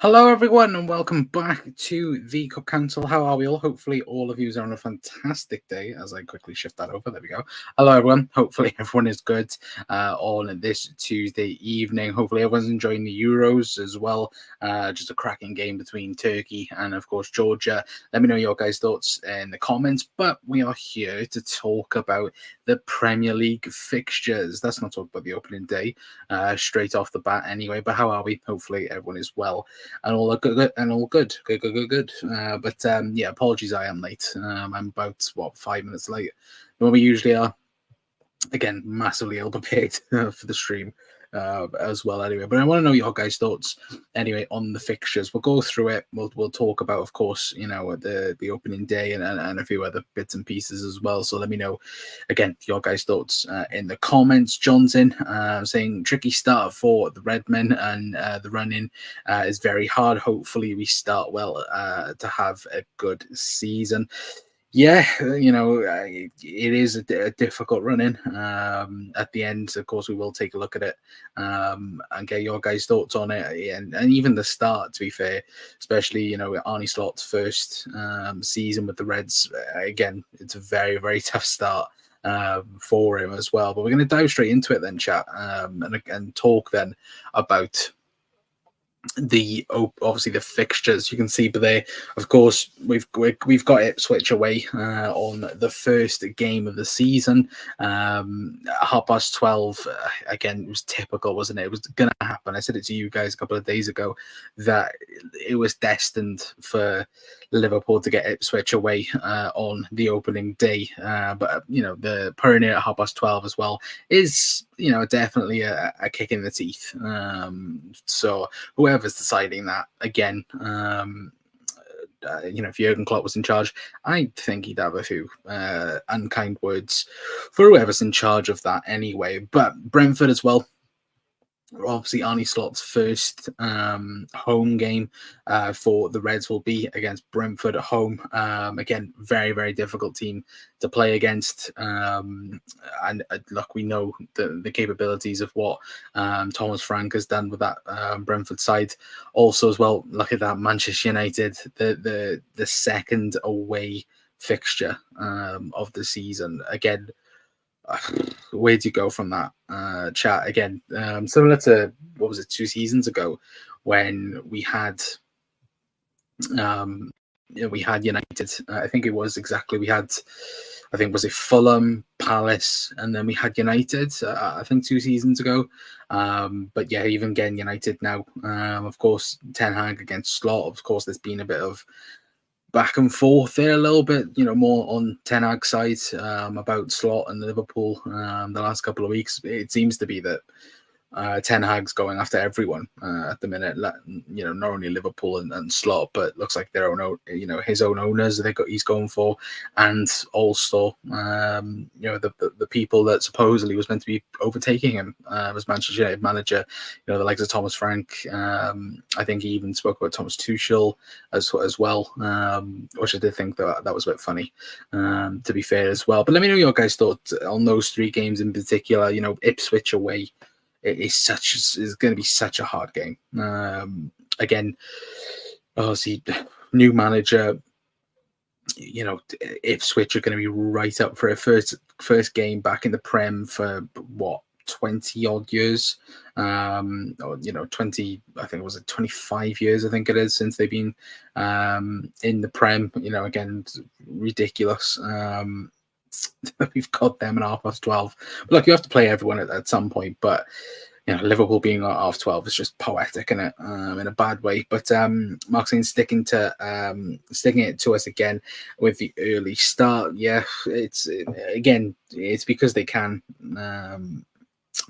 Hello, everyone, and welcome back to the Cup Council. How are we all? Hopefully, all of you are on a fantastic day. As I quickly shift that over, there we go. Hello, everyone. Hopefully, everyone is good on this Tuesday evening. Hopefully, everyone's enjoying the Euros as well. Just a cracking game between Turkey and, of course, Georgia. Let me know your guys' thoughts in the comments. But we are here to talk about the Premier League fixtures. Let's not talk about the opening day straight off the bat, anyway. But how are we? Hopefully, everyone is well. And all good, good. Yeah, apologies, I am late. I'm about 5 minutes late than we usually are. Again, massively ill prepared for the stream as well. Anyway, but I want to know your guys' thoughts anyway on the fixtures. We'll go through it. We'll talk about, of course, the opening day and a few other bits and pieces as well. So let me know again your guys' thoughts in the comments. John's in saying tricky start for the Redmen and the run-in is very hard. Hopefully we start well to have a good season. Yeah, it is a difficult run-in. At the end, of course, we will take a look at it and get your guys' thoughts on it. And even the start, to be fair, especially, Arnie Slot's first season with the Reds. Again, it's a very, very tough start for him as well. But we're going to dive straight into it then, chat, and talk then about obviously the fixtures. You can see but there, of course, we've got Ipswich away on the first game of the season, 12:30. Again, it was typical, wasn't it? It was gonna happen. I said it to you guys a couple of days ago that it was destined for Liverpool to get Ipswich away on the opening day, but the putting it at 12:30 as well is definitely a kick in the teeth. So whoever's deciding that, again, if Jurgen Klopp was in charge, I think he'd have a few unkind words for whoever's in charge of that anyway. But Brentford as well. Obviously, Arnie Slot's first home game for the Reds will be against Brentford at home. Again, very, very difficult team to play against. And look, we know the capabilities of what Thomas Frank has done with that Brentford side. Also, as well, look at that Manchester United, the second away fixture of the season. Again, where do you go from that, chat? Again, similar to, what was it, 2 seasons ago when we had United. I think it was exactly, was it Fulham, Palace, and then we had United, I think 2 seasons ago. But yeah, even again, United now, of course, Ten Hag against Slot. Of course, there's been a bit of back and forth there a little bit, more on Ten Hag's side about Slot and Liverpool the last couple of weeks. It seems to be that Ten Hag's going after everyone at the minute, not only Liverpool and Slot, but looks like their own, his own owners he's going for, and also the people that supposedly was meant to be overtaking him as Manchester United manager, the likes of Thomas Frank. I think he even spoke about Thomas Tuchel as well, which I did think that was a bit funny, to be fair as well. But let me know your guys' thoughts on those 3 games in particular. Ipswich away. Is going to be such a hard game. Again, obviously, new manager. Ipswich are going to be right up for a first game back in the Prem for 20 odd years, or 20. I think it was 25 years. I think it is since they've been in the Prem. Again, ridiculous. We've got them at 12:30. But look, you have to play everyone at some point. But Liverpool being at 12:30 is just poetic, isn't it? In a bad way. But Maxine sticking it to us again with the early start. Yeah, it's because they can.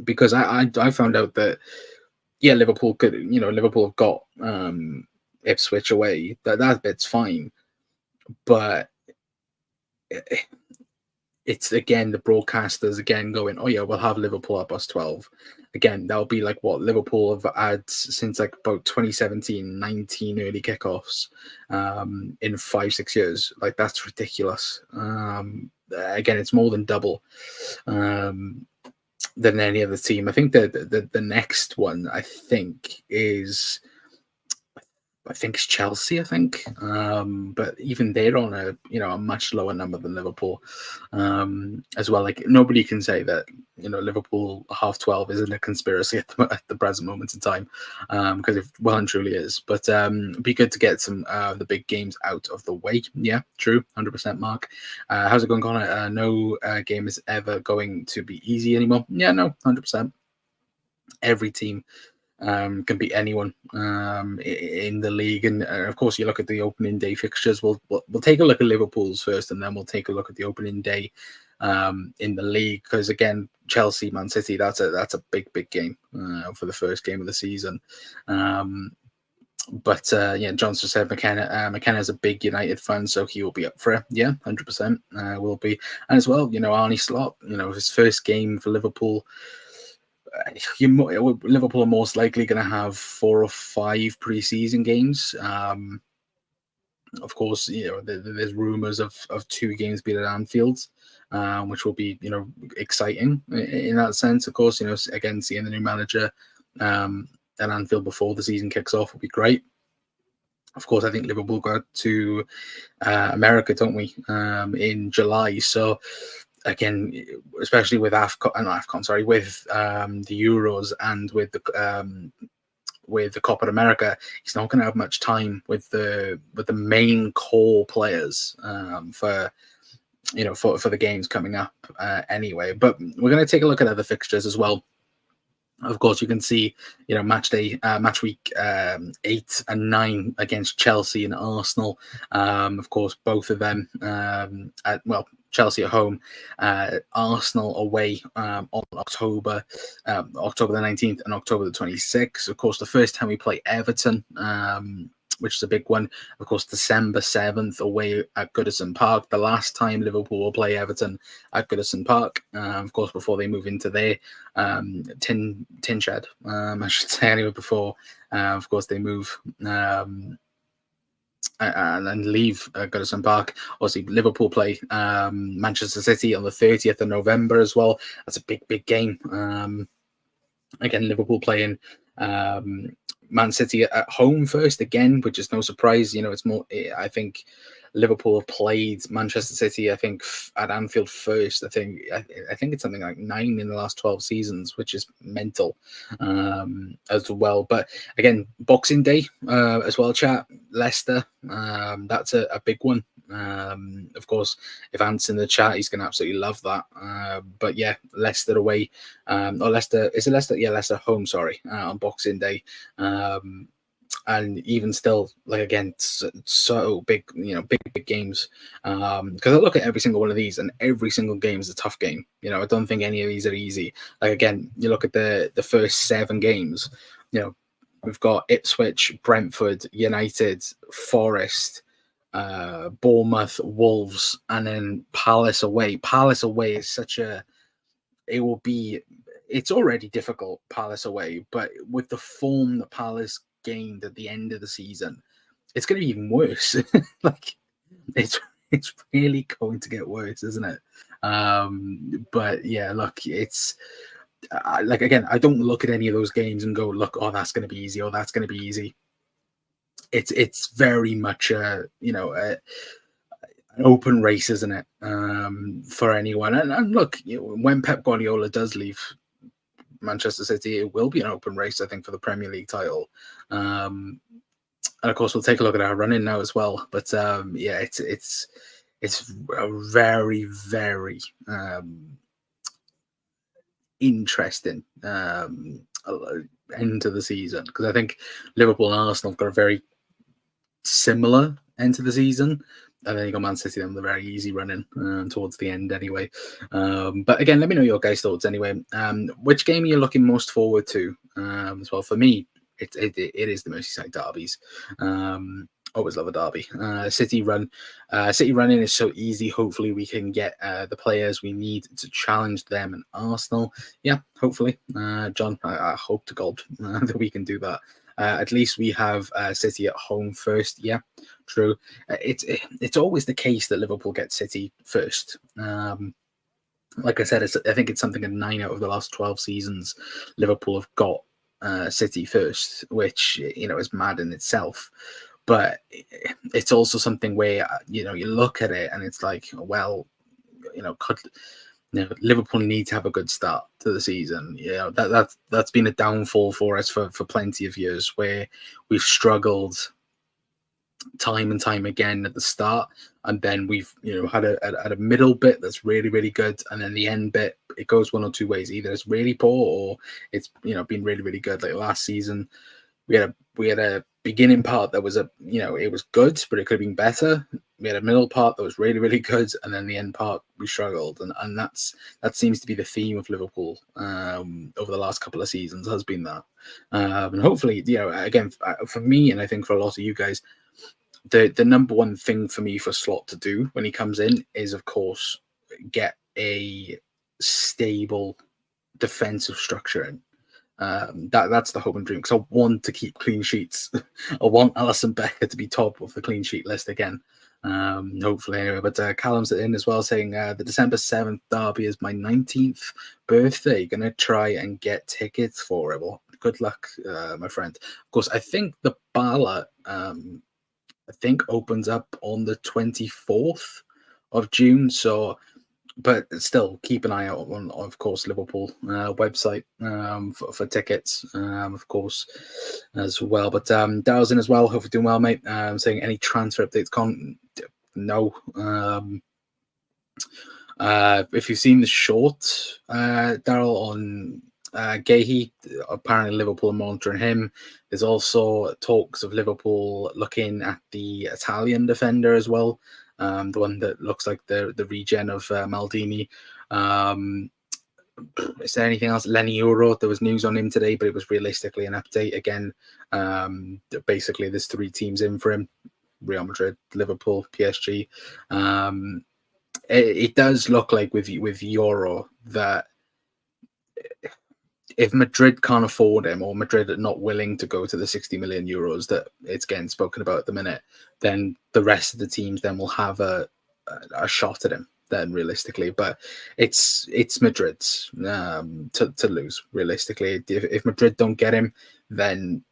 Because I found out that Liverpool have got Ipswich away. That bit's fine, but it's again the broadcasters again going, oh yeah, we'll have Liverpool at 12:30. Again, that'll be like what Liverpool have had since like about 2017, 19 early kickoffs in 5-6 years. Like, that's ridiculous. Again, it's more than double than any other team. I think the next one, I think, is I think it's Chelsea. I think, but even they're on a much lower number than Liverpool, as well. Like nobody can say that Liverpool half 12 isn't a conspiracy at the present moment in time, because it well and truly is. But it'd be good to get some the big games out of the way. Yeah, true, 100%. Mark, how's it going, Connor? No game is ever going to be easy anymore. Yeah, no, 100%. Every team can beat anyone in the league. And of course, you look at the opening day fixtures. We'll take a look at Liverpool's first, and then we'll take a look at the opening day in the league. Because again, Chelsea, Man City, that's a big game for the first game of the season. But Johnson said McKenna's a big United fan, so he will be up for it. Yeah, 100% will be. And as well, Arne Slot, his first game for Liverpool. Liverpool are most likely going to have 4 or 5 pre-season games. Of course, there's rumours of 2 games being at Anfield, which will be exciting in that sense. Of course, again, seeing the new manager at Anfield before the season kicks off would be great. Of course, I think Liverpool got to America, don't we, in July? So again, especially with with the Euros and with the Copa America, he's not going to have much time with the main core players for the games coming up anyway. But we're going to take a look at other fixtures as well. Of course, you can see, match week 8 and 9 against Chelsea and Arsenal. Of course, both of them Chelsea at home, Arsenal away on October the 19th and October the 26th. Of course, the first time we play Everton, which is a big one. Of course, December 7th away at Goodison Park. The last time Liverpool will play Everton at Goodison Park, of course, before they move into their tin shed, I should say, anyway, before, of course, they move and leave Goodison Park. Obviously, Liverpool play Manchester City on the 30th of November as well. That's a big game. Again, Liverpool playing Man City at home first again, which is no surprise. It's more. I think Liverpool have played Manchester City, I think, at Anfield first. I think it's something like 9 in the last 12 seasons, which is mental as well. But again, Boxing Day as well, chat. Leicester, that's a big one. Of course, if Ant's in the chat, he's going to absolutely love that. But yeah, Leicester away. Leicester, is it Leicester? Yeah, Leicester home, sorry, on Boxing Day. And even still, like, again, so big, big games. Because I look at every single one of these, and every single game is a tough game. I don't think any of these are easy. Like, again, you look at the first 7 games. We've got Ipswich, Brentford, United, Forest, Bournemouth, Wolves, and then Palace away. Palace away is it's already difficult, Palace away, but with the form that Palace gained at the end of the season, it's going to be even worse. Like, it's really going to get worse, isn't it? But yeah, look, it's like, again, I don't look at any of those games and go, look, oh, that's going to be easy, or that's going to be easy. It's very much an open race, isn't it, for anyone? And look, when Pep Guardiola does leave Manchester City, it will be an open race, I think, for the Premier League title. And of course, we'll take a look at our run-in now as well. But yeah, it's a very, very interesting end to the season, because I think Liverpool and Arsenal have got a very similar end to the season. And then you got Man City on the very easy running towards the end anyway. But again, let me know your guys' thoughts anyway. Which game are you looking most forward to as well? For me, it is the Merseyside derbies. Always love a derby. City running is so easy. Hopefully we can get the players we need to challenge them and Arsenal. Yeah, hopefully. John, I hope to God that we can do that. At least we have City at home first. Yeah, true. It's always the case that Liverpool get City first. Like I said, I think it's something in 9 out of the last 12 seasons Liverpool have got City first, which is mad in itself. But it's also something where you look at it and it's like, well, could Liverpool need to have a good start to the season. That's been a downfall for us for plenty of years, where we've struggled time and time again at the start, and then we've had a middle bit that's really, really good, and then the end bit, it goes one or two ways. Either it's really poor or it's been really, really good. Like last season, we had a beginning part that was it was good, but it could have been better. We had a middle part that was really, really good, and then the end part we struggled, and that seems to be the theme of Liverpool over the last couple of seasons, has been that. And hopefully, again, for me, and I think for a lot of you guys, the number one thing for me for Slot to do when he comes in is, of course, get a stable defensive structure in. That's the hope and dream, because I want to keep clean sheets. I want Alisson Becker to be top of the clean sheet list again. Hopefully, anyway. But Callum's in as well, saying the December 7th derby is my 19th birthday. Gonna try and get tickets for it. Well, good luck, my friend. Of course, I think the ballot opens up on the 24th of June. So, but still, keep an eye out on, of course, Liverpool website for tickets, of course, as well. But Daryl's in as well. Hope you're doing well, mate. Saying any transfer updates? No. If you've seen the short, Daryl, on Gahey, apparently Liverpool are monitoring him. There's also talks of Liverpool looking at the Italian defender as well, the one that looks like the regen of Maldini. Is there anything else? Lenny Euro, there was news on him today, but it was realistically an update again. Basically, there's three teams in for him: Real Madrid, Liverpool, PSG. It does look like with Euro that if Madrid can't afford him, or Madrid are not willing to go to the 60 million euros that it's getting spoken about at the minute, then the rest of the teams then will have a shot at him then, realistically. But it's Madrid's to lose, realistically. If Madrid don't get him, then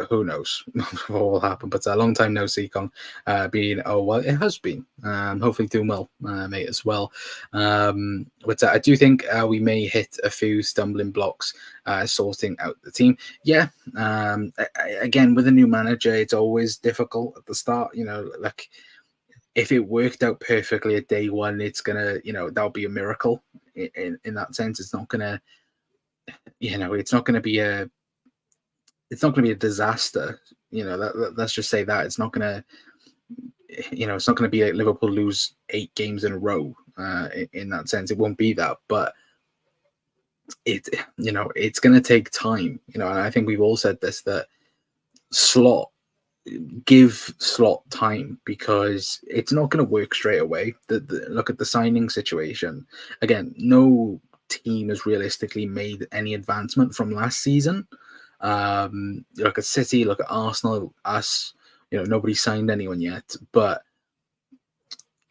who knows what will happen. But a long time no see, Con. Well, it has been. Hopefully doing well, mate, as well. But I do think we may hit a few stumbling blocks sorting out the team. Yeah. Again, with a new manager, it's always difficult at the start. Like, if it worked out perfectly at day one, it's gonna, that'll be a miracle. In that sense, it's not gonna, it's not gonna be a disaster. Let's just say that it's not going to be like Liverpool lose 8 games in a row. In that sense, it won't be that, but it's going to take time. And I think we've all said this, that give Slot time, because it's not going to work straight away. Look at the signing situation. Again, no team has realistically made any advancement from last season. Look at City, look at Arsenal, us. Nobody signed anyone yet, but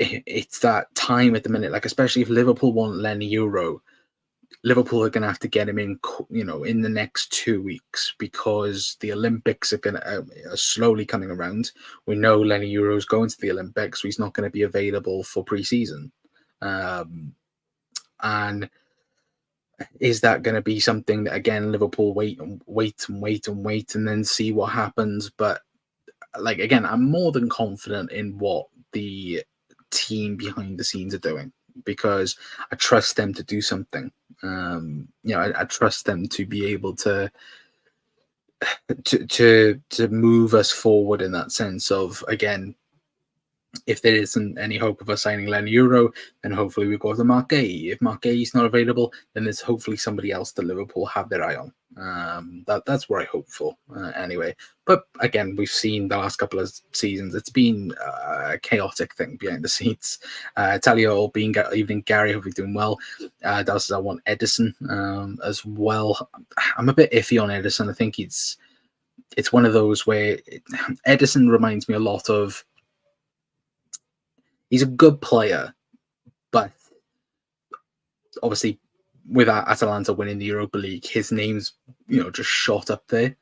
it's that time at the minute. Like, especially if Liverpool want Lenny Euro, Liverpool are going to have to get him in, in the next 2 weeks, because the Olympics are slowly coming around. We know Lenny Euro is going to the Olympics, so he's not going to be available for pre-season. And is that going to be something that, again, Liverpool wait and then see what happens? But like, again, I'm more than confident in what the team behind the scenes are doing, because I trust them to do something. I trust them to be able to move us forward in that sense of, again, if there isn't any hope of us signing Lenny Euro, then hopefully we go to Mark Gay. If Mark Gay is not available, then there's hopefully somebody else that Liverpool have their eye on. That's what I hope for, anyway. But again, we've seen the last couple of seasons, it's been a chaotic thing behind the scenes. Talia, evening, Gary, hope you're doing well. That says I want Edison as well. I'm a bit iffy on Edison. I think it's one of those where Edison reminds me a lot of, he's a good player, but obviously with Atalanta winning the Europa League, his name's just shot up there.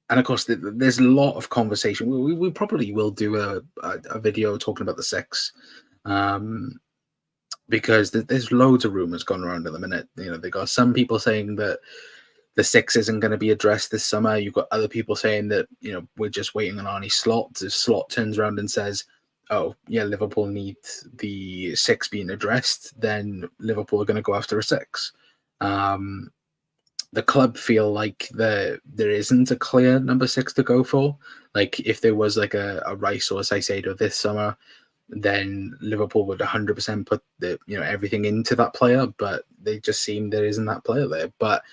And of course, there's a lot of conversation. We probably will do a video talking about the six, because there's loads of rumors going around at the minute. They got some people saying that the six isn't going to be addressed this summer. You've got other people saying that we're just waiting on Arnie Slot. If Slot turns around and says, "Oh yeah, Liverpool need the six being addressed," then Liverpool are going to go after a six. The club feel like there isn't a clear number six to go for. Like if there was like a Rice or a Saicedo this summer, then Liverpool would 100% put the everything into that player. But they just seem there isn't that player there. But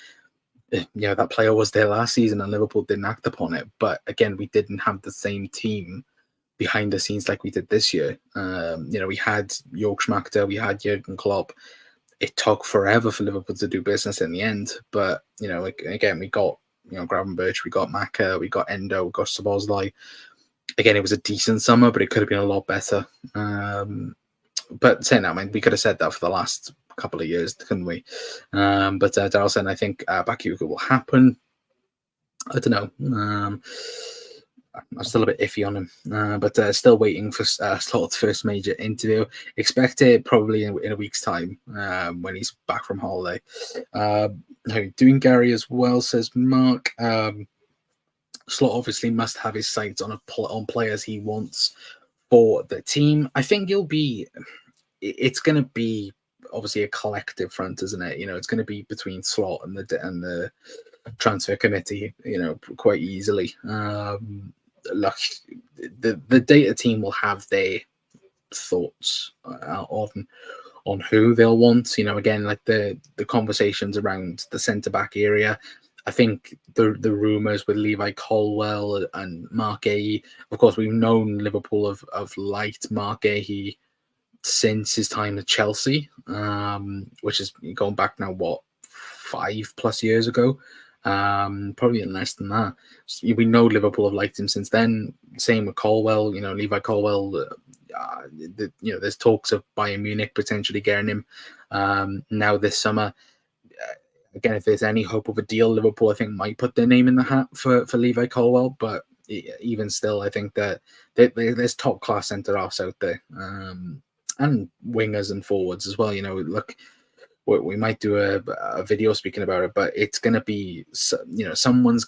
that player was there last season and Liverpool didn't act upon it. But again, we didn't have the same team behind the scenes like we did this year. We had Jörg Schmachter, we had Jurgen Klopp. It took forever for Liverpool to do business in the end. But, again, we got, Gravenberch, we got Maka, we got Endo, we got Szoboszlai. Again, it was a decent summer, but it could have been a lot better. But saying that, I mean, we could have said that for the last couple of years, couldn't we? But Daryl said, I think Bakayoko will happen. I don't know. I'm still a bit iffy on him, but still waiting for Slot's first major interview. Expect it probably in a week's time when he's back from holiday. Doing Gary as well, says Mark. Slot obviously must have his sights on players he wants for the team. I think it's going to be obviously a collective front, isn't it? It's going to be between Slot and the transfer committee, quite easily. Look, the data team will have their thoughts on who they'll want. Again, like the conversations around the centre back area. I think the rumours with Levi Colwell and Mark Gahey. Of course, we've known Liverpool have liked Mark Gahey since his time at Chelsea, which is going back now 5+ years ago. Probably less than that. We know Liverpool have liked him since then. Same with Colwell. Levi Colwell. There's talks of Bayern Munich potentially getting him now this summer. Again, if there's any hope of a deal, Liverpool I think might put their name in the hat for Levi Colwell. But even still, I think that there's top class centre halves out there, and wingers and forwards as well. Look. We might do a video speaking about it, but it's going to be, someone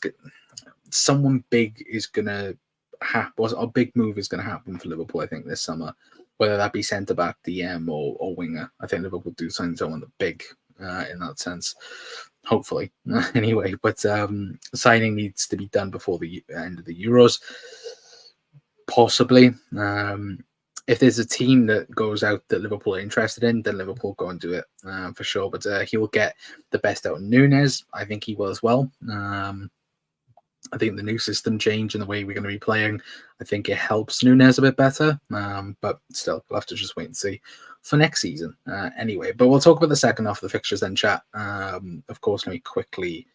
big is going to happen. A big move is going to happen for Liverpool, I think, this summer, whether that be centre back, DM, or winger. I think Liverpool do sign someone big in that sense, hopefully. Anyway, but signing needs to be done before the end of the Euros, possibly. If there's a team that goes out that Liverpool are interested in, then Liverpool go and do it for sure. But he will get the best out of Núñez. I think he will as well. I think the new system change and the way we're going to be playing, I think it helps Núñez a bit better. But still, we'll have to just wait and see for next season. Anyway, but we'll talk about the second half of the fixtures then, chat. Of course, let me quickly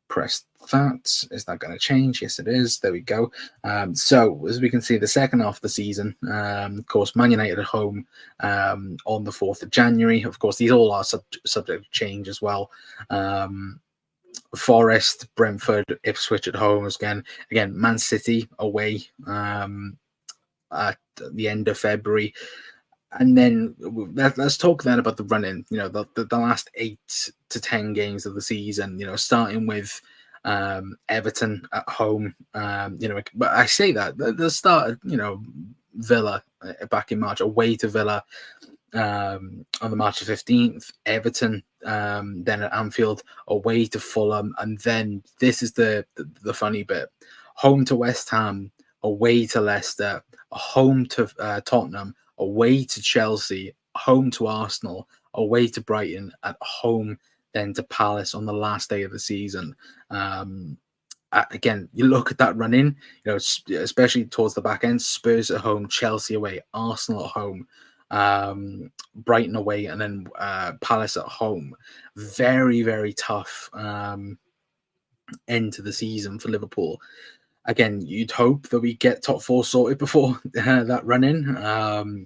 press that. Is that going to change? Yes, it is. There we go. So as we can see, the second half of the season, of course, Man United at home on the 4th of January. Of course, these all are subject to change as well. Forest, Brentford, Ipswich at home again. Man City away at the end of February. And then let's talk then about the run-in, the last 8 to 10 games of the season, starting with Everton at home. But I say that the start, Villa back in March, away to Villa on the March 15th, Everton then at Anfield, away to Fulham, and then this is the funny bit: home to West Ham, away to Leicester, home to Tottenham, away to Chelsea, home to Arsenal, away to Brighton, at home then to Palace on the last day of the season. Again, you look at that run in, especially towards the back end: Spurs at home, Chelsea away, Arsenal at home, Brighton away, and then Palace at home. Very, very tough end to the season for Liverpool. again, you'd hope that we get top four sorted before that run in.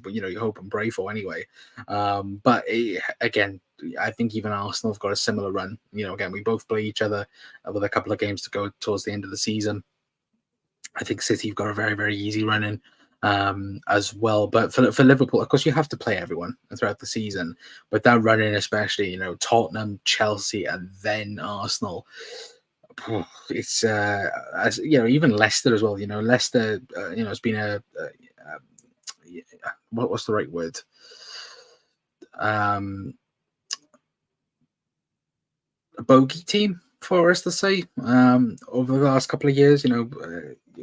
But you hope and pray for anyway. Again, I think even Arsenal have got a similar run. Again, we both play each other with a couple of games to go towards the end of the season. I think City have got a very, very easy run in as well. But for Liverpool, of course, you have to play everyone throughout the season. But that run in, especially, Tottenham, Chelsea, and then Arsenal. It's as even Leicester as well. Leicester, it's been what's the right word? A bogey team for us to say over the last couple of years.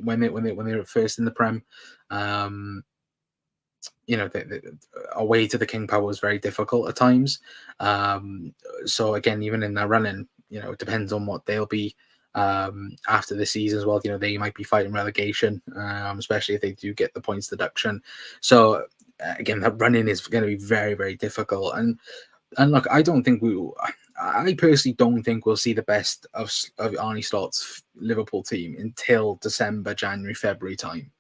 When they were first in the Prem, away to the King Power was very difficult at times. So again, even in that running, it depends on what they'll be after the season as well. They might be fighting relegation, especially if they do get the points deduction. So again, that running is going to be very, very difficult. And look, I personally don't think we'll see the best of Arne Slot's Liverpool team until December, January, February time.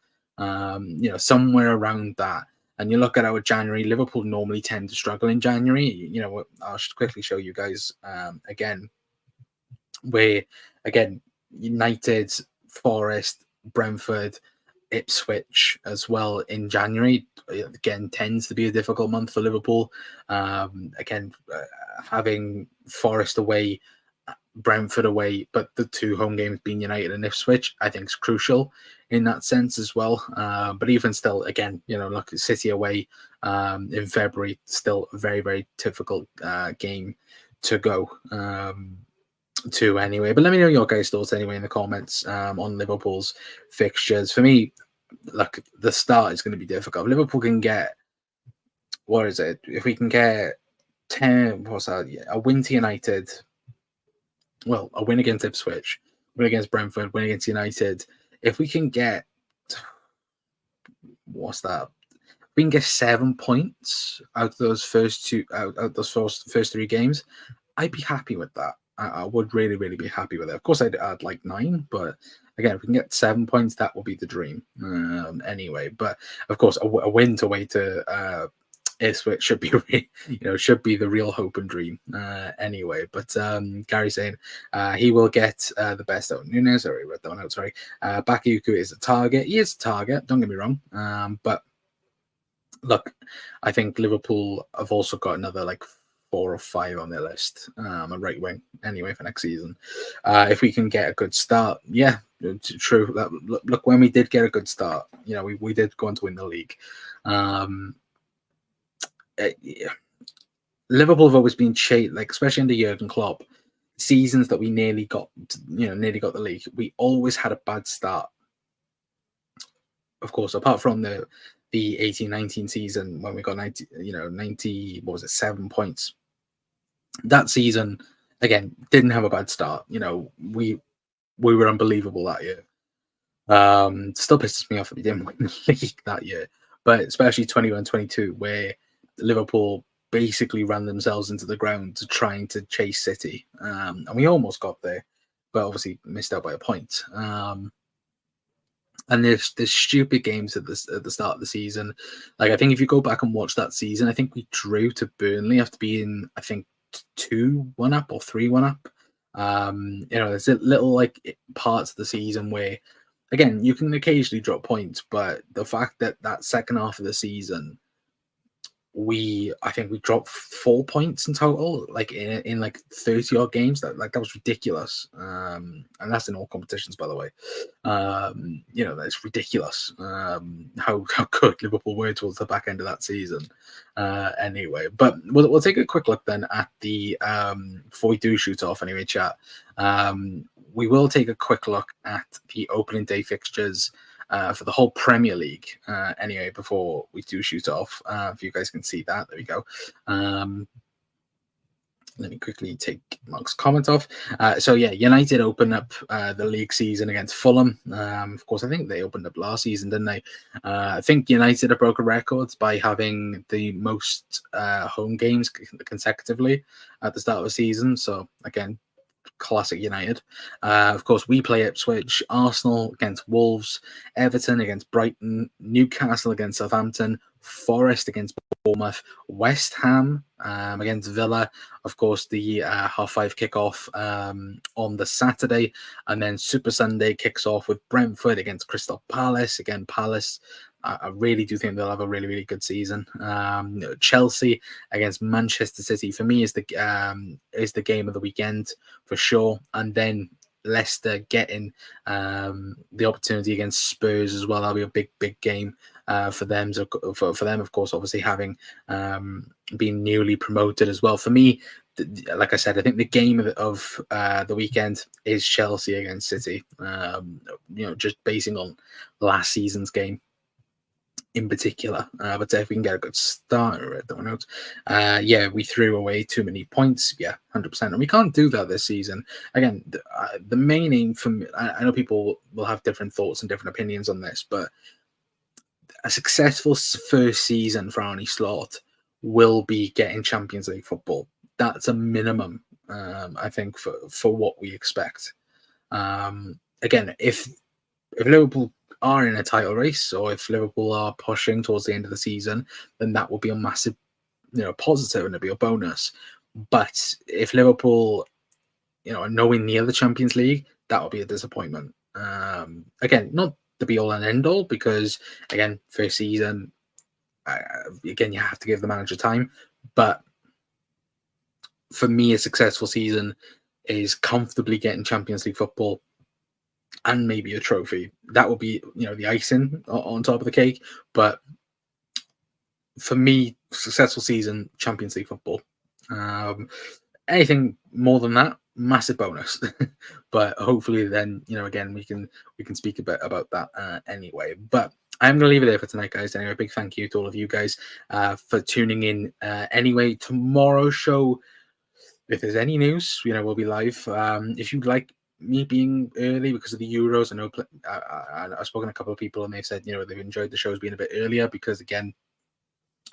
Somewhere around that. And you look at our January, Liverpool normally tend to struggle in January. I'll quickly show you guys again, where, again, United, Forest, Brentford, Ipswich as well in January, again, tends to be a difficult month for Liverpool. Again, having Forest away, Brentford away, but the two home games being United and Ipswich, I think is crucial in that sense as well. But even still, again, look at City away in February, still a very, very difficult game to go to anyway. But let me know your guys' thoughts anyway in the comments on Liverpool's fixtures. For me, look, the start is going to be difficult. Liverpool can get, what is it? If we can get 10, what's that? Yeah, a win to United. Well, a win against Ipswich, win against Brentford, win against United. If we can get, what's that? We can get 7 points out of those first three games. I'd be happy with that. I would really, really be happy with it. Of course, I'd like 9, but again, if we can get 7 points, that will be the dream. Anyway, but of course, a win away to Ipswich should be, should be the real hope and dream. Anyway, but Gary saying he will get the best out. Nunes, sorry, read that one out. Sorry, Bakayuku is a target. He is a target. Don't get me wrong. But look, I think Liverpool have also got another 4 or 5 on their list, a right wing anyway for next season. If we can get a good start, yeah, true. Look, when we did get a good start, we did go on to win the league. Liverpool have always been chased, especially under Jurgen Klopp, seasons that we nearly got the league. We always had a bad start. Of course, apart from the 18-19 season when we got 90, what was it, 7 points. That season, again, didn't have a bad start. We were unbelievable that year. Still pisses me off that we didn't win the league that year, but especially 21-22, where Liverpool basically ran themselves into the ground to trying to chase City, and we almost got there, but obviously missed out by a point. And there's stupid games at the start of the season. I think if you go back and watch that season, I think we drew to Burnley after being, I think, 2-1 up or 3-1 up. There's little parts of the season where, again, you can occasionally drop points, but the fact that second half of the season, I think we dropped 4 points in total, in 30 odd games. That was ridiculous. And that's in all competitions, by the way. That's ridiculous. How good Liverpool were towards the back end of that season. Anyway, but we'll take a quick look then at the before we do shoot off anyway, chat. We will take a quick look at the opening day fixtures for the whole Premier League anyway before we do shoot off. If you guys can see that, there we go. Let me quickly take Mark's comment off. So yeah, United opened up the league season against Fulham. Of course, I think they opened up last season, didn't they? I think United have broken records by having the most home games consecutively at the start of the season. So again, classic United. Of course, we play Ipswich, Arsenal against Wolves, Everton against Brighton, Newcastle against Southampton, Forest against Bournemouth, West Ham against Villa. Of course, the 5:30 kickoff on the Saturday, and then Super Sunday kicks off with Brentford against Crystal Palace. Again, Palace. I really do think they'll have a really, really good season. Chelsea against Manchester City for me is the game of the weekend for sure, and then Leicester getting the opportunity against Spurs as well. That'll be a big, big game for them. So for them, of course, obviously having been newly promoted as well. For me, like I said, I think the game of the weekend is Chelsea against City. Just basing on last season's game in particular. But if we can get a good start, we threw away too many points. Yeah, 100%. And we can't do that this season. Again, the main aim for me, I know people will have different thoughts and different opinions on this, but a successful first season for Arne Slot will be getting Champions League football. That's a minimum, I think, for what we expect. Again, if Liverpool are in a title race, or if Liverpool are pushing towards the end of the season, then that will be a massive, positive, and it'll be a bonus. But if Liverpool, are nowhere near the Champions League, that will be a disappointment. Again, not the be all and end all, because again, first season, again, you have to give the manager time. But for me, a successful season is comfortably getting Champions League football and maybe a trophy. That will be, the icing on top of the cake. But for me, successful season, Champions League football. Anything more than that, massive bonus. But hopefully, then again, we can speak a bit about that anyway. But I'm going to leave it there for tonight, guys. Anyway, big thank you to all of you guys for tuning in. Anyway, tomorrow's show, if there's any news, we'll be live. If you'd like me being early because of the Euros, I know I've spoken to a couple of people and they've said they've enjoyed the shows being a bit earlier because again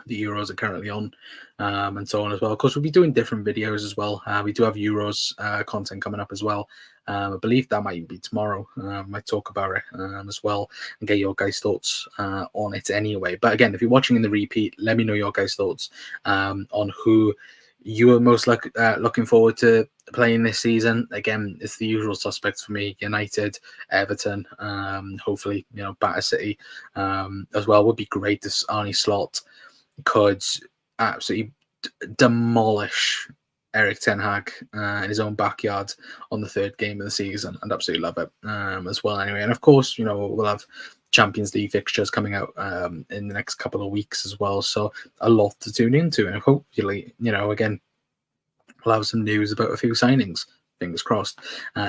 the Euros are currently on and so on as well. Of course, we'll be doing different videos as well. We do have Euros content coming up as well. I believe that might be tomorrow. Might talk about it as well and get your guys' thoughts on it anyway. But again, if you're watching in the repeat, let me know your guys' thoughts on who you are most looking forward to playing this season. Again, it's the usual suspects for me: United, Everton, hopefully Batter City as well. Would be great if Arne Slot could absolutely demolish Eric Ten Hag in his own backyard on the third game of the season. I'd absolutely love it as well. Anyway, and of course, we'll have Champions League fixtures coming out in the next couple of weeks as well. So a lot to tune into, and hopefully, again, we'll have some news about a few signings. Fingers crossed.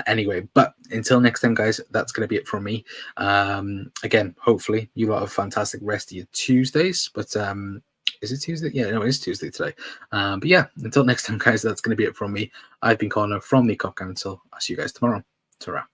Anyway, but until next time, guys, that's going to be it from me. Again, hopefully you lot have a fantastic rest of your Tuesdays. But is it Tuesday? Yeah, no, it is Tuesday today. But yeah, until next time, guys, that's going to be it from me. I've been Connor from the Cop Council. I'll see you guys tomorrow. Ta-ra.